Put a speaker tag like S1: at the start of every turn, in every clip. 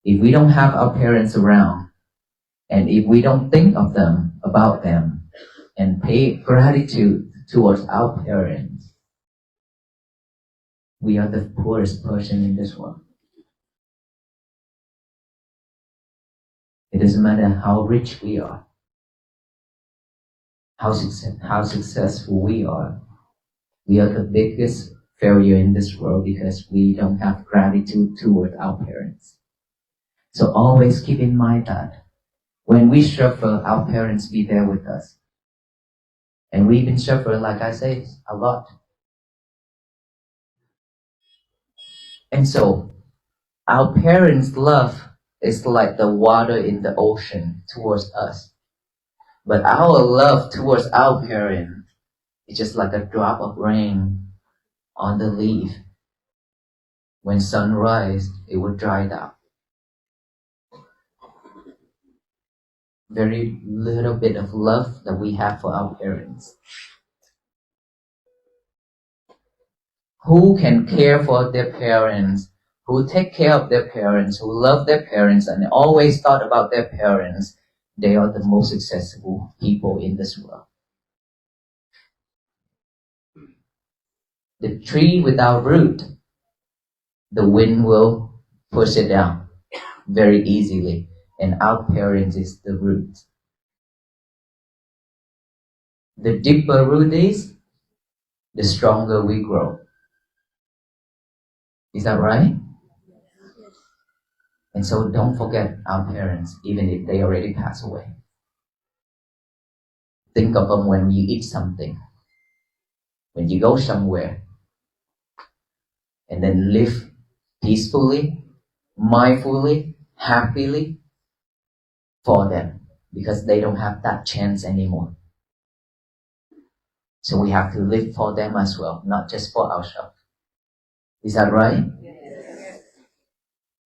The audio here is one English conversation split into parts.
S1: If we don't have our parents around, and if we don't think of them, about them, and pay gratitude towards our parents, we are the poorest person in this world. It doesn't matter how rich we are, how successful we are the biggest failure in this world because we don't have gratitude toward our parents. So always keep in mind that when we suffer, our parents be there with us. And we've been suffering, like I say, a lot. And so our parents' love is like the water in the ocean towards us. But our love towards our parents is just like a drop of rain on the leaf. When sun rises, it will dry down. Very little bit of love that we have for our parents. Who can care for their parents, who take care of their parents, who love their parents and always thought about their parents, they are the most successful people in this world. The tree without root, the wind will push it down very easily. And our parents is the root. The deeper root is, the stronger we grow. Is that right? And so don't forget our parents, even if they already passed away. Think of them when you eat something, when you go somewhere, and then live peacefully, mindfully, happily for them, because they don't have that chance anymore. So we have to live for them as well, not just for ourselves. Is that right? Yes.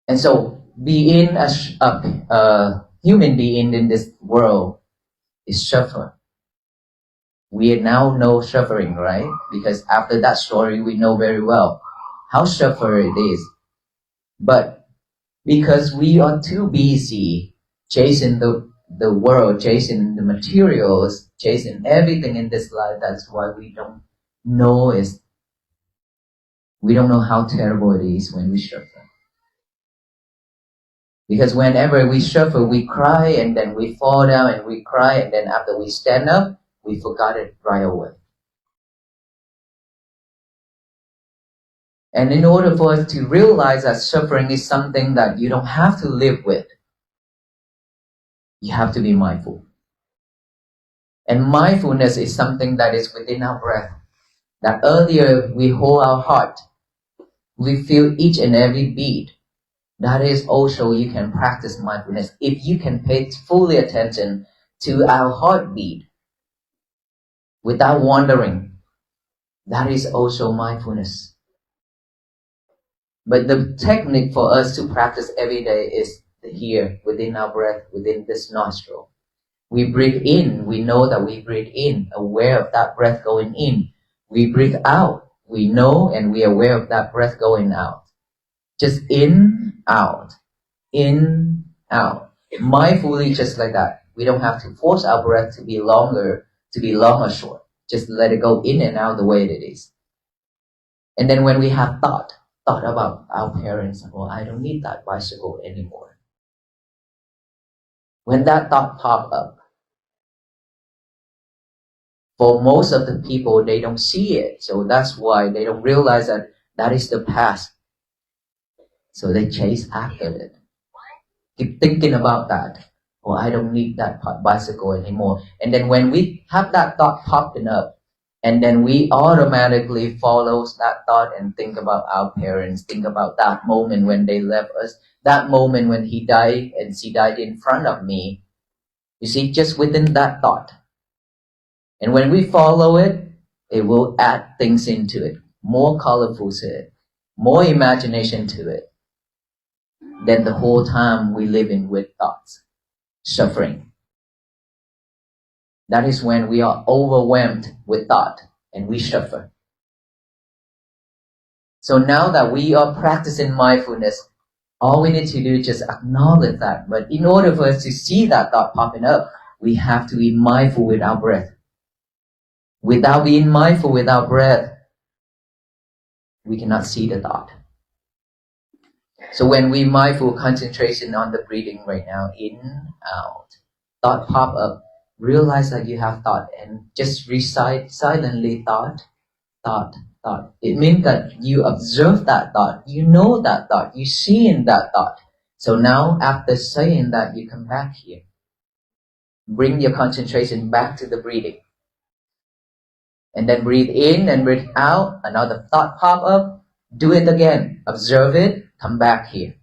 S1: And so being a human being in this world is suffer. We now know suffering, right? Because after that story, we know very well how suffer it is. But because we are too busy chasing the world, chasing the materials, chasing everything in this life, that's why we don't know how terrible it is when we suffer. Because whenever we suffer, we cry and then we fall down and we cry, and then after we stand up, we forgot it right away. And in order for us to realize that suffering is something that you don't have to live with, you have to be mindful. And mindfulness is something that is within our breath. That earlier we hold our heart, we feel each and every beat. That is also you can practice mindfulness. If you can pay fully attention to our heartbeat without wandering, that is also mindfulness. But the technique for us to practice every day is here, within our breath, within this nostril. We breathe in, we know that we breathe in, aware of that breath going in. We breathe out, we know and we are aware of that breath going out. Just in, out, mindfully, just like that. We don't have to force our breath to be long or short. Just let it go in and out the way it is. And then when we have thought about our parents, well, I don't need that bicycle anymore. When that thought pop up, for most of the people, they don't see it. So that's why they don't realize that is the past. So they chase after it. Keep thinking about that. Oh, I don't need that bicycle anymore. And then when we have that thought popping up, and then we automatically follow that thought and think about our parents, think about that moment when they left us, that moment when he died and she died in front of me. You see, just within that thought. And when we follow it, it will add things into it, more colorful to it, more imagination to it. Then the whole time we live in with thoughts, suffering. That is when we are overwhelmed with thought and we suffer. So now that we are practicing mindfulness, All we need to do is just acknowledge that. But in order for us to see that thought popping up, we have to be mindful with our breath. Without being mindful with our breath, we cannot see the thought. So when we mindful concentration on the breathing right now, in, out, thought pop up, realize that you have thought and just recite silently thought. It means that you observe that thought, you know that thought, you see in that thought. So now after saying that, you come back here. Bring your concentration back to the breathing. And then breathe in and breathe out, another thought pop up, do it again. Observe it, come back here.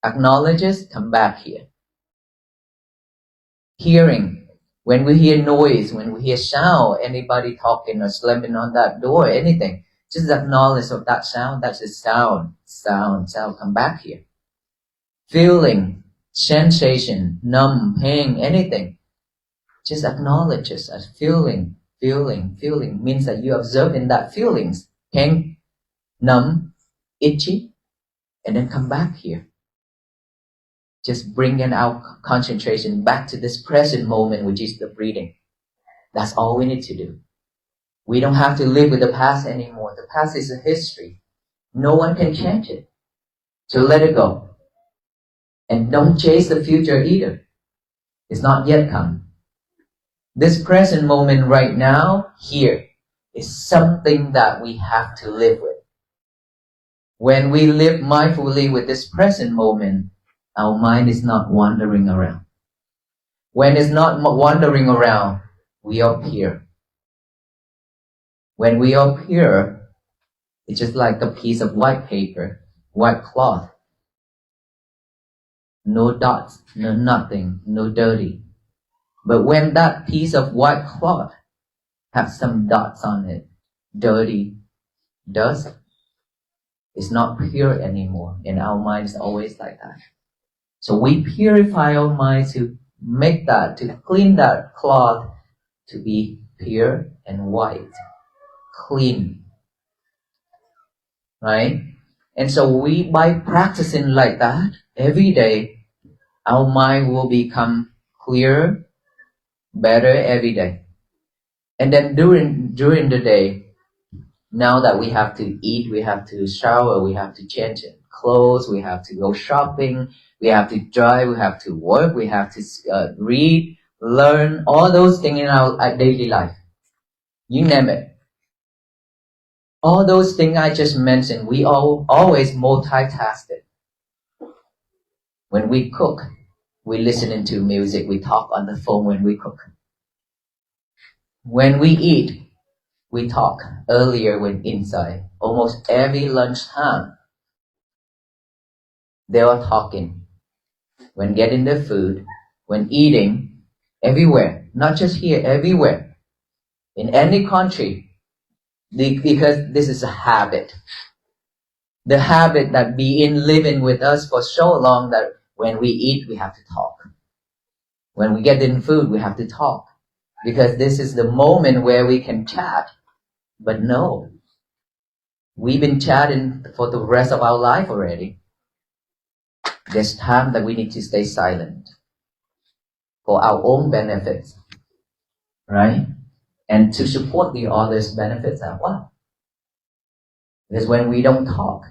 S1: Acknowledge it, come back here. Hearing. When we hear noise, when we hear sound, anybody talking or slamming on that door, anything, just acknowledge of that sound. That's a sound. Sound. Come back here. Feeling, sensation, numb, pain, anything. Just acknowledge it as feeling. Feeling means that you observe in that feelings. Pain, numb, itchy, and then come back here. Just bringing our concentration back to this present moment, which is the breathing. That's all we need to do. We don't have to live with the past anymore. The past is a history. No one can change it. So let it go. And don't chase the future either. It's not yet come. This present moment right now, here, is something that we have to live with. When we live mindfully with this present moment, our mind is not wandering around. When it's not wandering around, we are pure. When we are pure, it's just like a piece of white paper, white cloth. No dots, no nothing, no dirty. But when that piece of white cloth has some dots on it, dirty, dust, it's not pure anymore. And our mind is always like that. So we purify our mind to make that, to clean that cloth to be pure and white, clean. Right? And so by practicing like that every day, our mind will become clearer, better every day. And then during the day, now that we have to eat, we have to shower, we have to change clothes, we have to go shopping, we have to drive, we have to work, we have to read, learn, all those things in our daily life. You name it. All those things I just mentioned, we always multitask it. When we cook, we listen to music, we talk on the phone when we cook. When we eat, we talk earlier when inside. Almost every lunchtime, they are talking. When getting the food, when eating, everywhere. Not just here, everywhere. In any country. Because this is a habit. The habit that been living with us for so long that when we eat, we have to talk. When we get in food, we have to talk. Because this is the moment where we can chat. But no, we've been chatting for the rest of our life already. There's time that we need to stay silent for our own benefits, right? And to support the others' benefits as well. Because when we don't talk,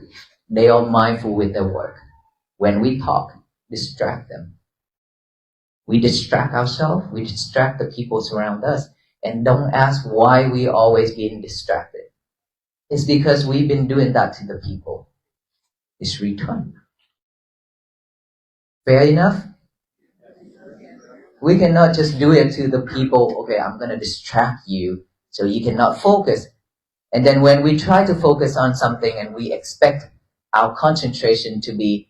S1: they are mindful with their work. When we talk, distract them. We distract ourselves, we distract the people around us, and don't ask why we always being distracted. It's because we've been doing that to the people. It's return. Fair enough? We cannot just do it to the people, okay, I'm going to distract you so you cannot focus. And then when we try to focus on something and we expect our concentration to be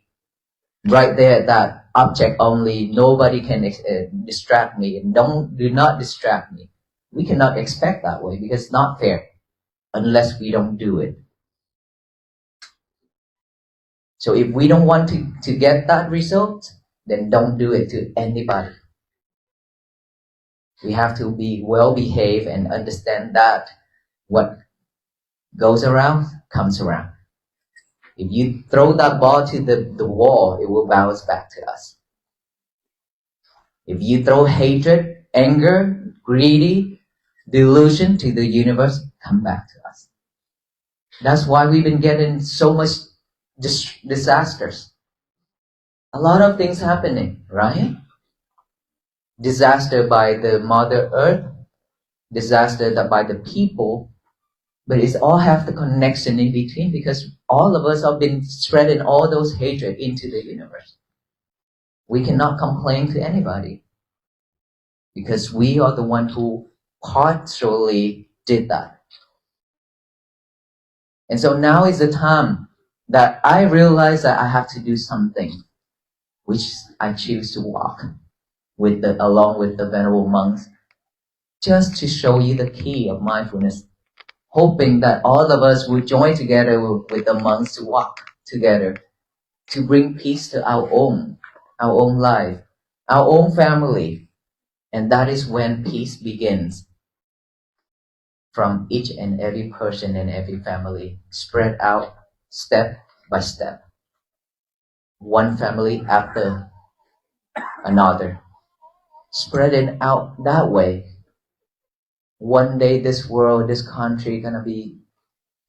S1: right there, that object only, nobody can distract me, and do not distract me. We cannot expect that way because it's not fair unless we don't do it. So if we don't want to get that result, then don't do it to anybody. We have to be well behaved and understand that what goes around comes around. If you throw that ball to the wall, it will bounce back to us. If you throw hatred, anger, greedy, delusion to the universe, come back to us. That's why we've been getting so much disasters. A lot of things happening, right? Disaster by the Mother Earth, disaster by the people, but it's all have the connection in between because all of us have been spreading all those hatred into the universe. We cannot complain to anybody because we are the one who partially did that. And so now is the time that I realize that I have to do something, which I choose to walk along with the venerable monks, just to show you the key of mindfulness, hoping that all of us will join together with the monks to walk together to bring peace to our own life, our own family. And that is when peace begins from each and every person and every family, spread out step by step, one family after another, spreading out that way. One day this world, this country gonna be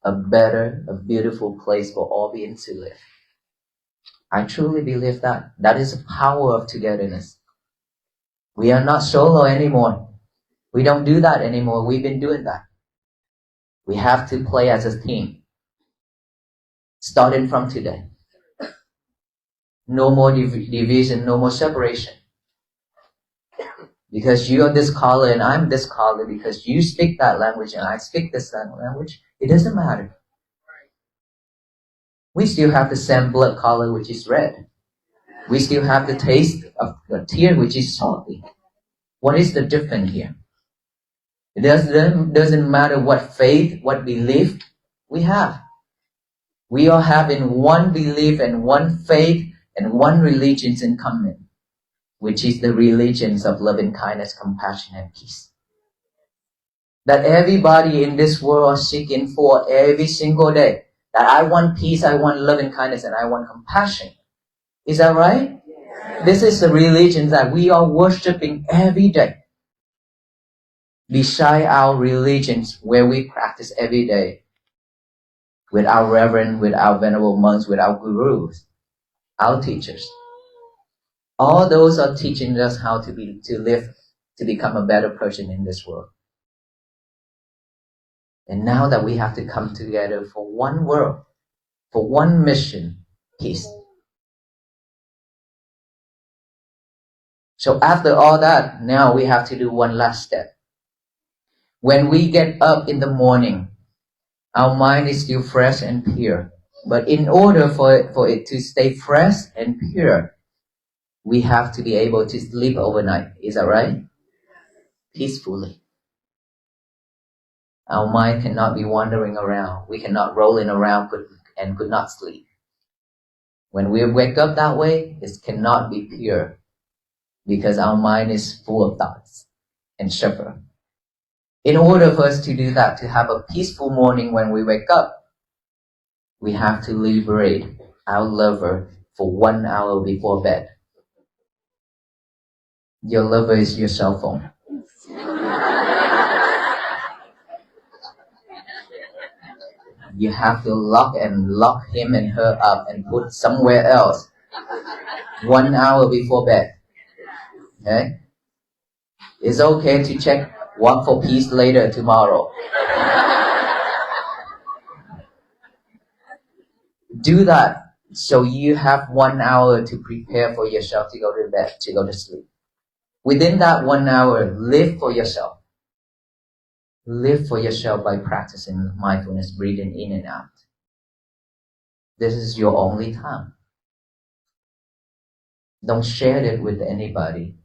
S1: a better, a beautiful place for all beings to live. I truly believe that. That is the power of togetherness. We are not solo anymore. We don't do that anymore. We've been doing that. We have to play as a team. Starting from today. No more division, no more separation. Because you are this color and I'm this color, because you speak that language and I speak this language, it doesn't matter. We still have the same blood color, which is red. We still have the taste of the tear, which is salty. What is the difference here? It doesn't matter what faith, what belief we have. We all have in one belief and one faith and one religion in common, which is the religions of loving kindness, compassion, and peace. That everybody in this world is seeking for every single day. That I want peace, I want loving kindness, and I want compassion. Is that right? Yeah. This is the religion that we are worshipping every day. Beside our religions where we practice every day with our reverend, with our venerable monks, with our gurus, our teachers. All those are teaching us how to live, to become a better person in this world. And now that we have to come together for one world, for one mission, peace. So after all that, now we have to do one last step. When we get up in the morning, our mind is still fresh and pure. But in order for it to stay fresh and pure, we have to be able to sleep overnight. Is that right? Peacefully. Our mind cannot be wandering around. We cannot rolling around and could not sleep. When we wake up that way, it cannot be pure because our mind is full of thoughts and shiver. In order for us to do that, to have a peaceful morning when we wake up, we have to liberate our lover for 1 hour before bed. Your lover is your cell phone. You have to lock him and her up and put somewhere else 1 hour before bed. Okay? It's okay to check Walk for Peace later tomorrow. Do that so you have 1 hour to prepare for yourself to go to bed, to go to sleep. Within that 1 hour, live for yourself. Live for yourself by practicing mindfulness, breathing in and out. This is your only time. Don't share it with anybody.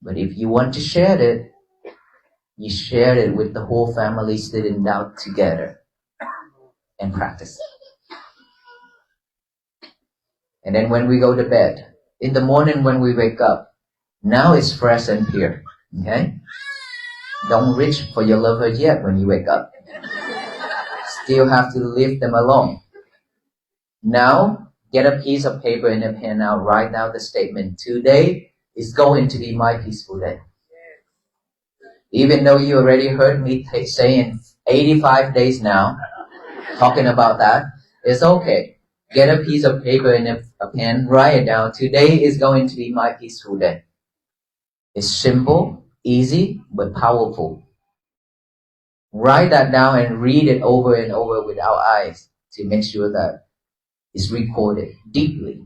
S1: But if you want to share it, you share it with the whole family sitting down together and practice. And then when we go to bed, in the morning when we wake up, now it's fresh and pure. Okay? Don't reach for your lover yet when you wake up. Still have to leave them alone. Now, get a piece of paper and a pen now, write down the statement. Today is going to be my peaceful day. Even though you already heard me saying 85 days now, talking about that, it's okay. Get a piece of paper and a pen, write it down. Today is going to be my peaceful day. It's simple, easy, but powerful. Write that down and read it over and over with our eyes to make sure that it's recorded deeply.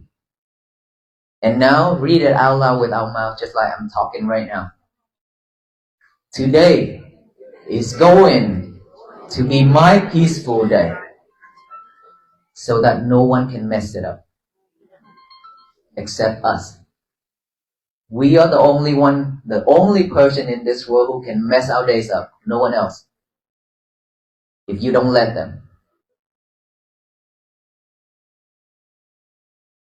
S1: And now read it out loud with our mouth, just like I'm talking right now. Today is going to be my peaceful day, so that no one can mess it up except us. We are the only person in this world who can mess our days up. No one else. If you don't let them.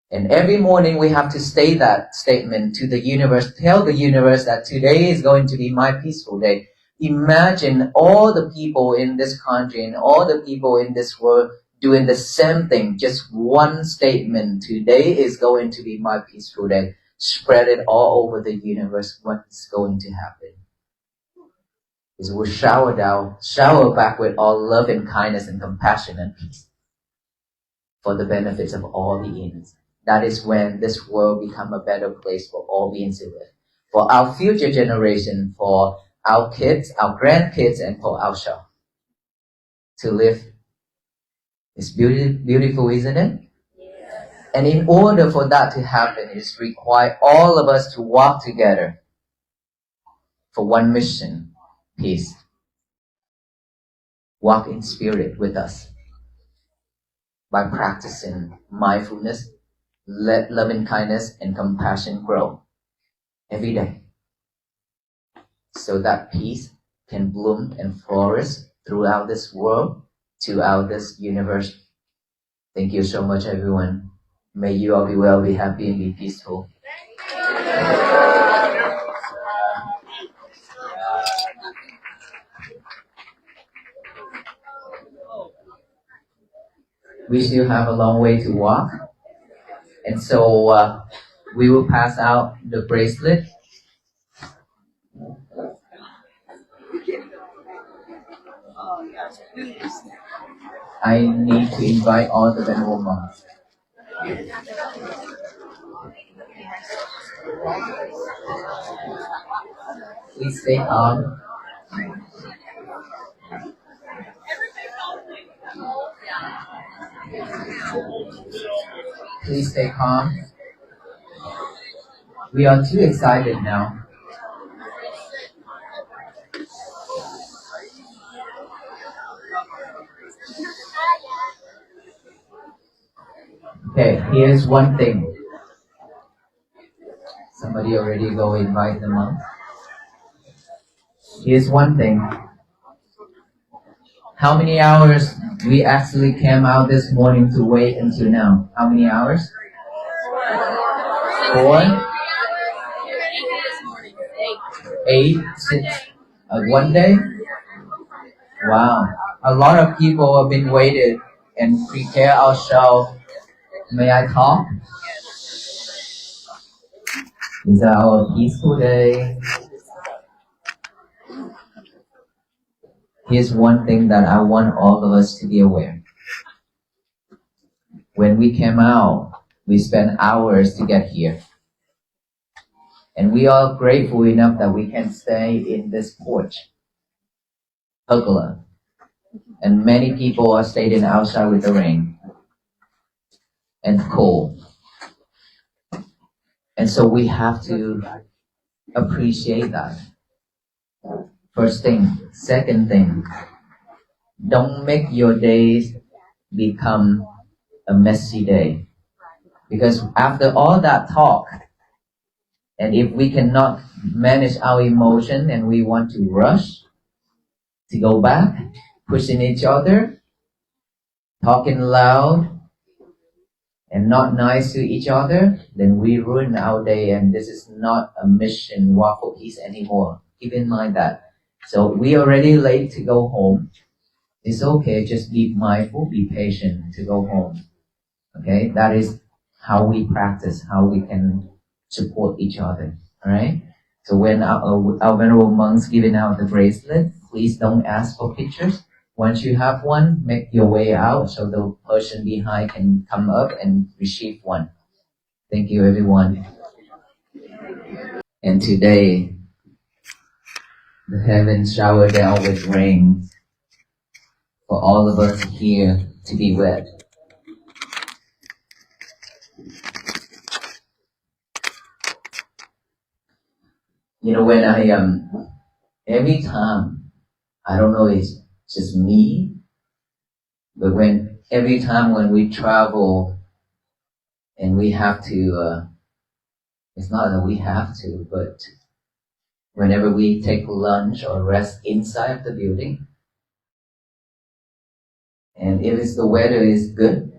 S1: And every morning we have to say that statement to the universe. Tell the universe that today is going to be my peaceful day. Imagine all the people in this country and all the people in this world doing the same thing. Just one statement. Today is going to be my peaceful day. Spread it all over the universe. What's going to happen is we'll shower back with all love and kindness and compassion and peace for the benefits of all beings. That is when this world become a better place for all beings to live. For our future generation, for our kids, our grandkids, and for ourselves to live. It's beautiful, isn't it? Yes. And in order for that to happen, it's required all of us to work together for one mission, peace. Walk in spirit with us by practicing mindfulness. Let loving kindness and compassion grow every day, so that peace can bloom and flourish throughout this world, throughout this universe. Thank you so much, everyone. May you all be well, be happy, and be peaceful. We still have a long way to walk, and so we will pass out the bracelet. I need to invite all the Venerable monks. Please stay calm. Please stay calm. We are too excited now. Okay, here's one thing. Somebody already go invite the monk. Here's one thing. How many hours we actually came out this morning to wait until now? How many hours? 4? 8? 6? 1 day? Wow. A lot of people have been waited and prepare ourselves. May I talk? It's our peaceful day. Here's one thing that I want all of us to be aware. When we came out, we spent hours to get here. And we are grateful enough that we can stay in this porch, pergola. And many people are staying outside with the rain and cold. And so we have to appreciate that. First thing. Second thing, don't make your days become a messy day. Because after all that talk, and if we cannot manage our emotion and we want to rush to go back, pushing each other, talking loud, and not nice to each other, then we ruin our day, and this is not a mission walk for peace anymore. Keep in mind that. So we already late to go home. It's okay, just be mindful, be patient to go home. Okay, that is how we practice, how we can support each other. All right. So when our venerable monks giving out the bracelet, please don't ask for pictures. Once you have one, make your way out so the person behind can come up and receive one. Thank you, everyone. And today, the heavens shower down with rain for all of us here to be wet. You know, when every time, I don't know, it's just me, but every time when we travel and we have to, it's not that we have to, but whenever we take lunch or rest inside the building, and if the weather is good,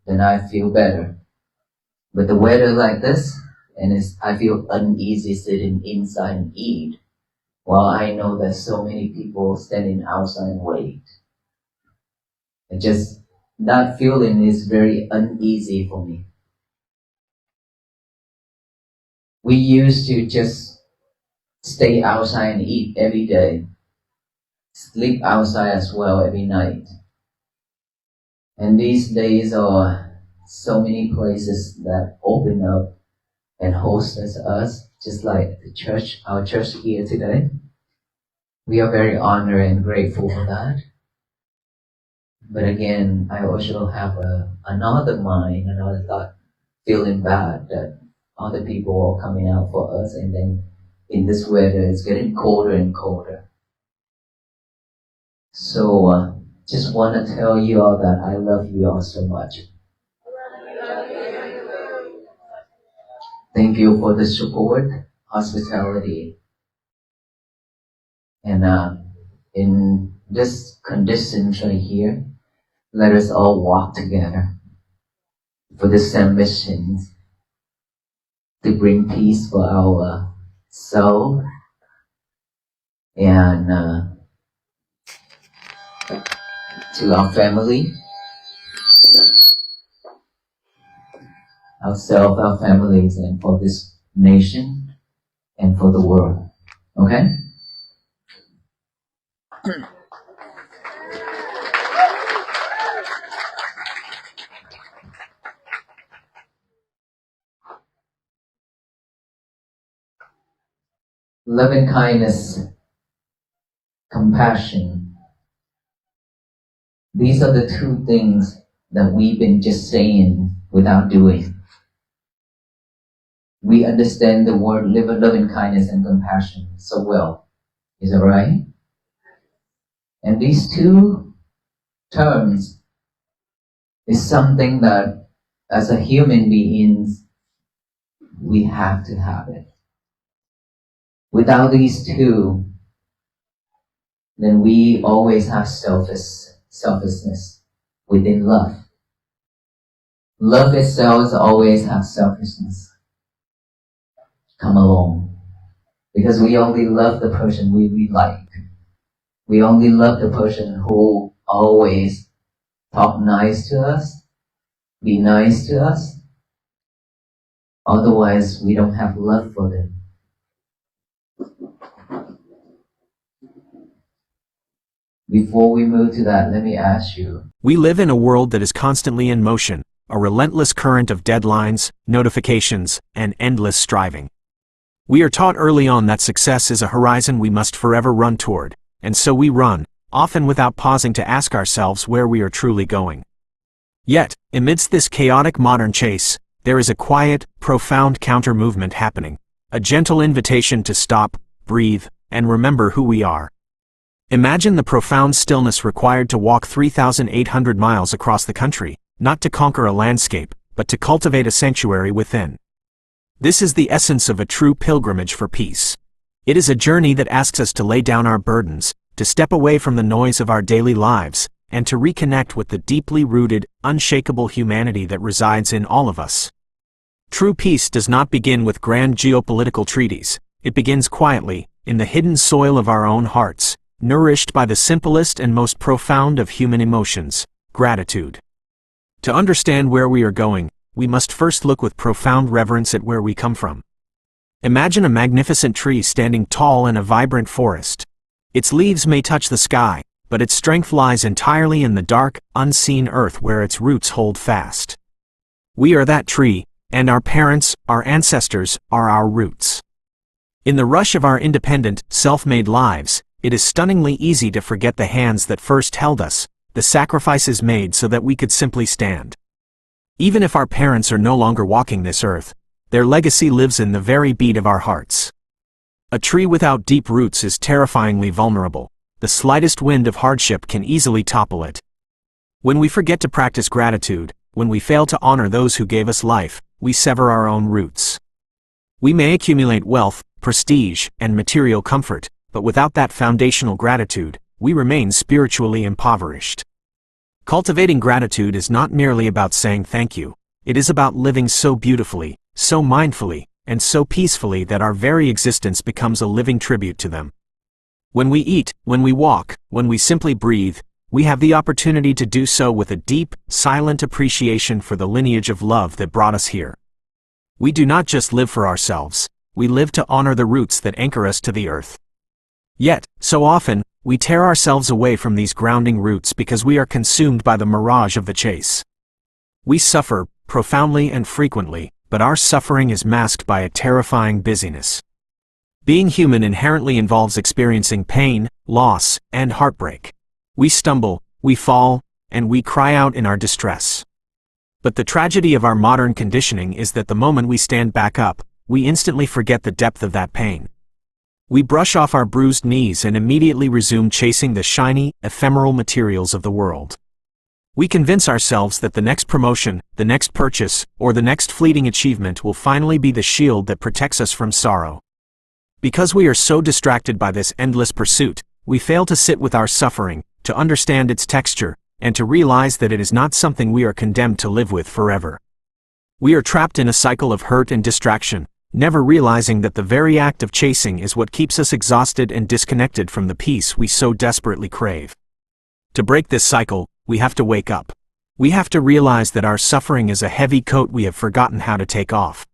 S1: then I feel better. But the weather like this, and I feel uneasy sitting inside and eat, while I know that so many people standing outside and wait. It just, that feeling is very uneasy for me. We used to just stay outside and eat every day, sleep outside as well every night. And these days are so many places that open up and host us, just like the church, our church here today. We are very honored and grateful for that. But again, I also have another mind, another thought, feeling bad that other people are coming out for us, and then in this weather, it's getting colder and colder. So, just want to tell you all that I love you all so much. Thank you for the support, hospitality, and in this conditions right here, let us all walk together for the same mission, to bring peace for our soul and to our family, ourselves, our families, and for this nation and for the world. Okay? Loving kindness, compassion. These are the two things that we've been just saying without doing. We understand the word loving kindness and compassion so well. Is that right? And these two terms is something that as a human beings, we have to have it. Without these two, then we always have selfishness within love. Love itself always has selfishness come along. Because we only love the person we like. We only love the person who always talk nice to us, be nice to us. Otherwise, we don't have love for them. Before we move to that, let me ask you.
S2: We live in a world that is constantly in motion, a relentless current of deadlines, notifications, and endless striving. We are taught early on that success is a horizon we must forever run toward, and so we run, often without pausing to ask ourselves where we are truly going. Yet, amidst this chaotic modern chase, there is a quiet, profound counter-movement happening, a gentle invitation to stop, breathe, and remember who we are. Imagine the profound stillness required to walk 3,800 miles across the country, not to conquer a landscape, but to cultivate a sanctuary within. This is the essence of a true pilgrimage for peace. It is a journey that asks us to lay down our burdens, to step away from the noise of our daily lives, and to reconnect with the deeply rooted, unshakable humanity that resides in all of us. True peace does not begin with grand geopolitical treaties. It begins quietly, in the hidden soil of our own hearts, nourished by the simplest and most profound of human emotions, gratitude. To understand where we are going, we must first look with profound reverence at where we come from. Imagine a magnificent tree standing tall in a vibrant forest. Its leaves may touch the sky, but its strength lies entirely in the dark, unseen earth where its roots hold fast. We are that tree, and our parents, our ancestors, are our roots. In the rush of our independent, self-made lives, it is stunningly easy to forget the hands that first held us, the sacrifices made so that we could simply stand. Even if our parents are no longer walking this earth, their legacy lives in the very beat of our hearts. A tree without deep roots is terrifyingly vulnerable. The slightest wind of hardship can easily topple it. When we forget to practice gratitude, when we fail to honor those who gave us life, we sever our own roots. We may accumulate wealth, prestige, and material comfort, but without that foundational gratitude, we remain spiritually impoverished. Cultivating gratitude is not merely about saying thank you. It is about living so beautifully, so mindfully, and so peacefully that our very existence becomes a living tribute to them. When we eat, when we walk, when we simply breathe, we have the opportunity to do so with a deep, silent appreciation for the lineage of love that brought us here. We do not just live for ourselves, we live to honor the roots that anchor us to the earth. Yet, so often, we tear ourselves away from these grounding roots because we are consumed by the mirage of the chase. We suffer, profoundly and frequently, but our suffering is masked by a terrifying busyness. Being human inherently involves experiencing pain, loss, and heartbreak. We stumble, we fall, and we cry out in our distress. But the tragedy of our modern conditioning is that the moment we stand back up, we instantly forget the depth of that pain. We brush off our bruised knees and immediately resume chasing the shiny, ephemeral materials of the world. We convince ourselves that the next promotion, the next purchase, or the next fleeting achievement will finally be the shield that protects us from sorrow. Because we are so distracted by this endless pursuit, we fail to sit with our suffering, to understand its texture, and to realize that it is not something we are condemned to live with forever. We are trapped in a cycle of hurt and distraction, never realizing that the very act of chasing is what keeps us exhausted and disconnected from the peace we so desperately crave. To break this cycle, we have to wake up. We have to realize that our suffering is a heavy coat we have forgotten how to take off.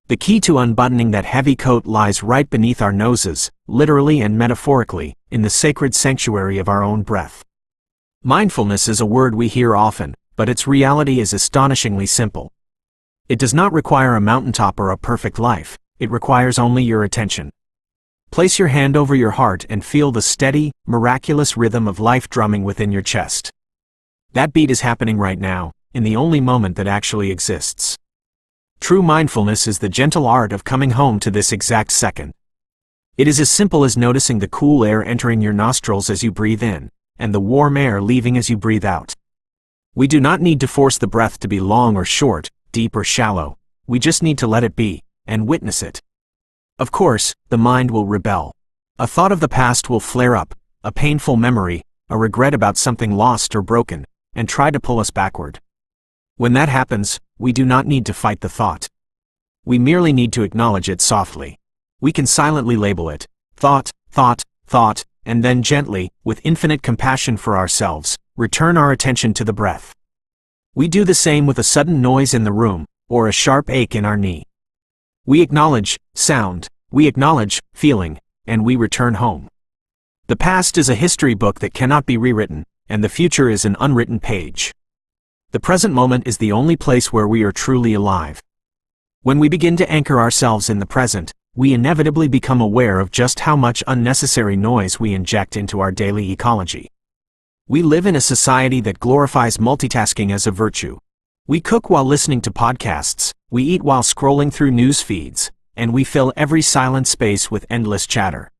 S2: The key to unbuttoning that heavy coat lies right beneath our noses, literally and metaphorically, in the sacred sanctuary of our own breath. Mindfulness is a word we hear often, but its reality is astonishingly simple. It does not require a mountaintop or a perfect life, it requires only your attention. Place your hand over your heart and feel the steady, miraculous rhythm of life drumming within your chest. That beat is happening right now, in the only moment that actually exists. True mindfulness is the gentle art of coming home to this exact second. It is as simple as noticing the cool air entering your nostrils as you breathe in, and the warm air leaving as you breathe out. We do not need to force the breath to be long or short, deep or shallow. We just need to let it be, and witness it. Of course, the mind will rebel. A thought of the past will flare up, a painful memory, a regret about something lost or broken, and try to pull us backward. When that happens, we do not need to fight the thought. We merely need to acknowledge it softly. We can silently label it, thought, thought, thought, and then gently, with infinite compassion for ourselves, return our attention to the breath. We do the same with a sudden noise in the room, or a sharp ache in our knee. We acknowledge sound, we acknowledge feeling, and we return home. The past is a history book that cannot be rewritten, and the future is an unwritten page. The present moment is the only place where we are truly alive. When we begin to anchor ourselves in the present, we inevitably become aware of just how much unnecessary noise we inject into our daily ecology. We live in a society that glorifies multitasking as a virtue. We cook while listening to podcasts, we eat while scrolling through news feeds, and we fill every silent space with endless chatter.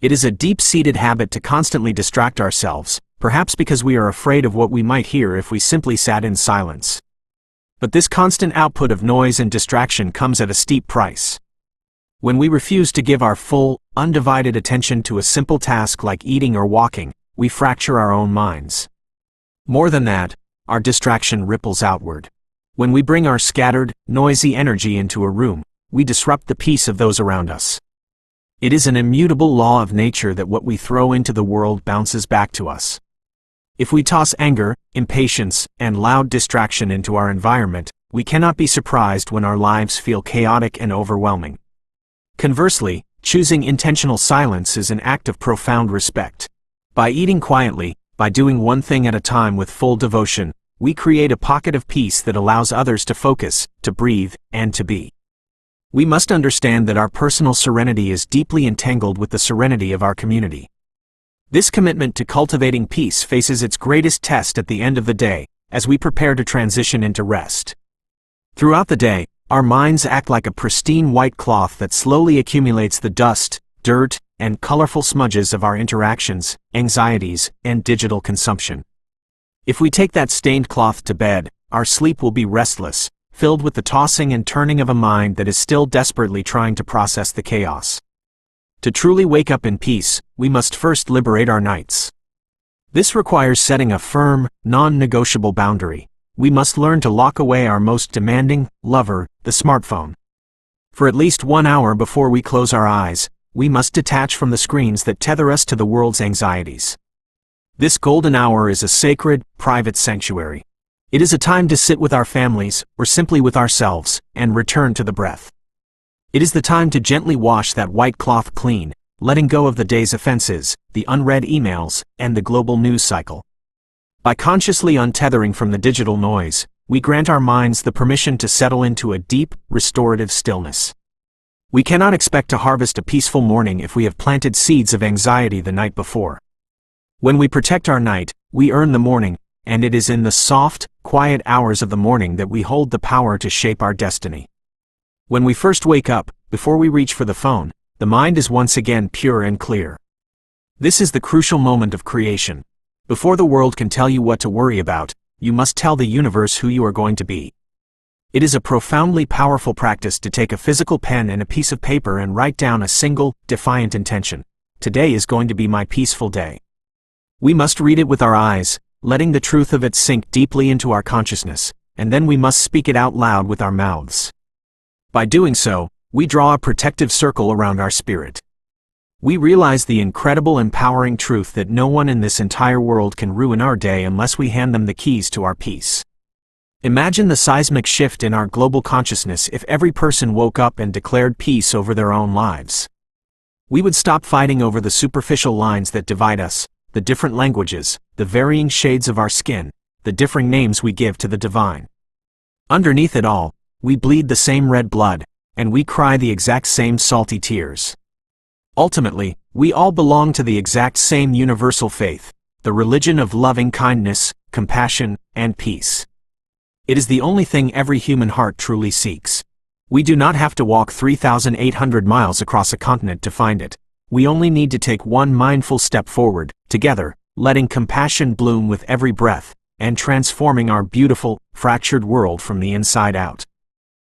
S2: It is a deep-seated habit to constantly distract ourselves, perhaps because we are afraid of what we might hear if we simply sat in silence. But this constant output of noise and distraction comes at a steep price. When we refuse to give our full, undivided attention to a simple task like eating or walking, we fracture our own minds. More than that, our distraction ripples outward. When we bring our scattered, noisy energy into a room, we disrupt the peace of those around us. It is an immutable law of nature that what we throw into the world bounces back to us. If we toss anger, impatience, and loud distraction into our environment, we cannot be surprised when our lives feel chaotic and overwhelming. Conversely, choosing intentional silence is an act of profound respect. By eating quietly, by doing one thing at a time with full devotion, we create a pocket of peace that allows others to focus, to breathe, and to be. We must understand that our personal serenity is deeply entangled with the serenity of our community. This commitment to cultivating peace faces its greatest test at the end of the day, as we prepare to transition into rest. Throughout the day, our minds act like a pristine white cloth that slowly accumulates the dust, dirt, and colorful smudges of our interactions, anxieties, and digital consumption. If we take that stained cloth to bed, our sleep will be restless, filled with the tossing and turning of a mind that is still desperately trying to process the chaos. To truly wake up in peace, we must first liberate our nights. This requires setting a firm, non-negotiable boundary. We must learn to lock away our most demanding lover, the smartphone. For at least 1 hour before we close our eyes, we must detach from the screens that tether us to the world's anxieties. This golden hour is a sacred, private sanctuary. It is a time to sit with our families, or simply with ourselves, and return to the breath. It is the time to gently wash that white cloth clean, letting go of the day's offenses, the unread emails, and the global news cycle. By consciously untethering from the digital noise, we grant our minds the permission to settle into a deep, restorative stillness. We cannot expect to harvest a peaceful morning if we have planted seeds of anxiety the night before. When we protect our night, we earn the morning, and it is in the soft, quiet hours of the morning that we hold the power to shape our destiny. When we first wake up, before we reach for the phone, the mind is once again pure and clear. This is the crucial moment of creation. Before the world can tell you what to worry about, you must tell the universe who you are going to be. It is a profoundly powerful practice to take a physical pen and a piece of paper and write down a single, defiant intention. Today is going to be my peaceful day. We must read it with our eyes, letting the truth of it sink deeply into our consciousness, and then we must speak it out loud with our mouths. By doing so, we draw a protective circle around our spirit. We realize the incredible empowering truth that no one in this entire world can ruin our day unless we hand them the keys to our peace. Imagine the seismic shift in our global consciousness if every person woke up and declared peace over their own lives. We would stop fighting over the superficial lines that divide us, the different languages, the varying shades of our skin, the differing names we give to the divine. Underneath it all, we bleed the same red blood, and we cry the exact same salty tears. Ultimately, we all belong to the exact same universal faith, the religion of loving kindness, compassion, and peace. It is the only thing every human heart truly seeks. We do not have to walk 3,800 miles across a continent to find it. We only need to take one mindful step forward, together, letting compassion bloom with every breath, and transforming our beautiful, fractured world from the inside out.